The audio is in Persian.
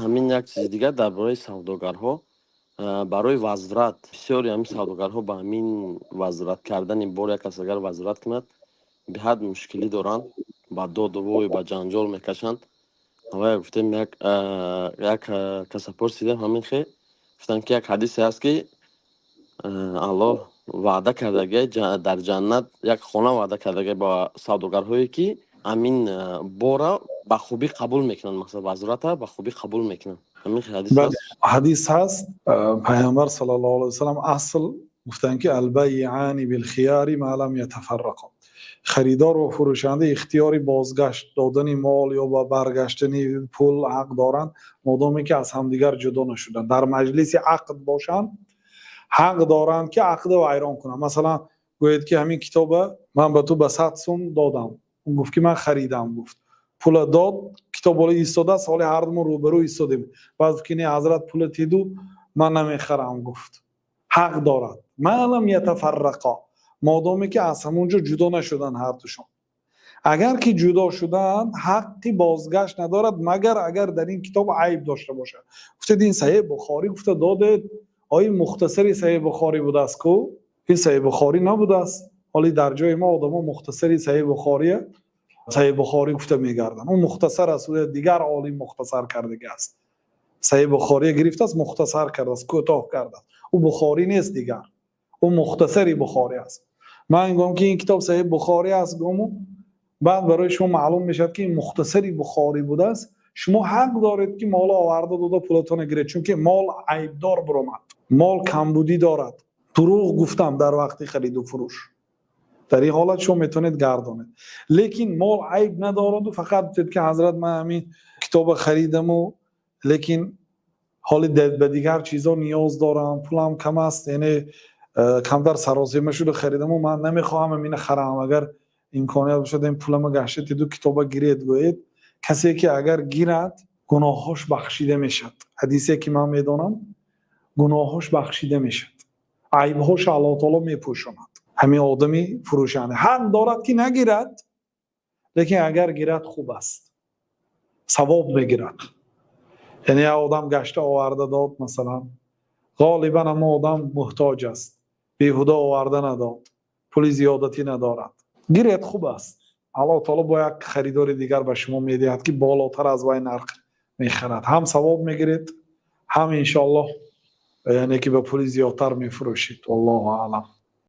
ҳамин як чизи дигар дар бораи савдогарҳо, барои возврат бисёри ҳамин савдогарҳо ба ҳамин возврат кардани бор як кас агар возврат кунад беҳад мушкилӣ доранд, ба додувой ба ҷанҷол мекашанд. ва гуфтем як каса пурсидем ҳамин хе гуфтанд ки як ҳадисе ҳаст ки аллоҳ ваъда кардагай дар ҷаннат як хона ваъда кардагай ба савдогарҳое ки амин бора ба хубӣ қабул мекунанд, мақсад возврата ба хубӣ қабул мекунанд. ҳамин ҳадис ҳаст. ҳадис ҳаст. пайғамбар саллаллоҳу алайҳи вассалам асл гуфтанд ки албайъани билхияри ма лам ятафаррақо. خریدار و فروشنده اختیاری بازگشت دادن مال یا با برگشتن پول حق دارند مادامی که از همدیگر جدا نشدن. در مجلس عقد باشند حق دارند که عقد رو ویران کنند. مثلا گوید که همین کتاب من به تو به 100 سوم دادم، اون گفت که من خریدم، گفت پول داد، کتاب بالا ایستاده، سال هر دو روبرو ایستادیم، بعد که نه حضرت پول تیدو من نمیخرم، گفت حق دارد ما لم یتفرقا، مادامی که از همونجا جدا نشدن هر دوشون. اگر که جدا شدن حقی بازگشت ندارد مگر اگر در این کتاب عیب داشته باشه. گفتید این صحیح بخاری گفته داده آیه مختصری صحیح بخاری بوده است کو این صحیح بخاری نبوده است، ولی در جای ما آدما مختصری صحیح بخاریه صحیح بخاری گفته میگردن. اون مختصر است و دیگر عالم مختصر کرده است. صحیح بخاری گرفته است مختصر کرده است، کوتاه کرده است. او بخاری نیست دیگر، او مختصری بخاری است. من میگم که این کتاب صحیح بخاری است، گمو بعد برای شما معلوم میشد که این مختصری بخاری بوده است. شما حق دارید که مال آورده داده پولتون گیرید، چون که مال عیب دار برآمد، مال کمبودی دارد، دروغ گفتم در وقت خرید و فروش، در این حالت شما میتونید گردانید. لیکن مال عیب ندارد و فقط بگید که حضرت من همین کتاب خریدم و لیکن حالی به دیگر چیزا نیاز دارم، پولم کم است، یعنی کمتر سراسیمه شده خریدم و من نمیخواهم همین خرم، اگر امکانیت باشد این پولم گشته دو کتاب گیرید. گوید کسی که اگر گیرد گناهاش بخشیده میشد. حدیثی که من میدونم گناهاش بخشیده میشد، عیبهاش الله تعالی میپوشاند. همین آدمی فروشنده حق دارد که نگیرد، لیکن اگر گیرد خوب است، ثواب میگیرد. یعنی آدم گشته آورده داد، مثلا غالبا اما آدم محتاج است، بیهوده آورده نداد، پول زیادتی ندارد، گیرد خوب است. الله تعالی با یک خریدار دیگر به شما میدهد که بالاتر از وی نرخ میخرد، هم ثواب میگیرید هم انشاءالله یعنی که به پول زیادتر میفروشید. والله اعلم.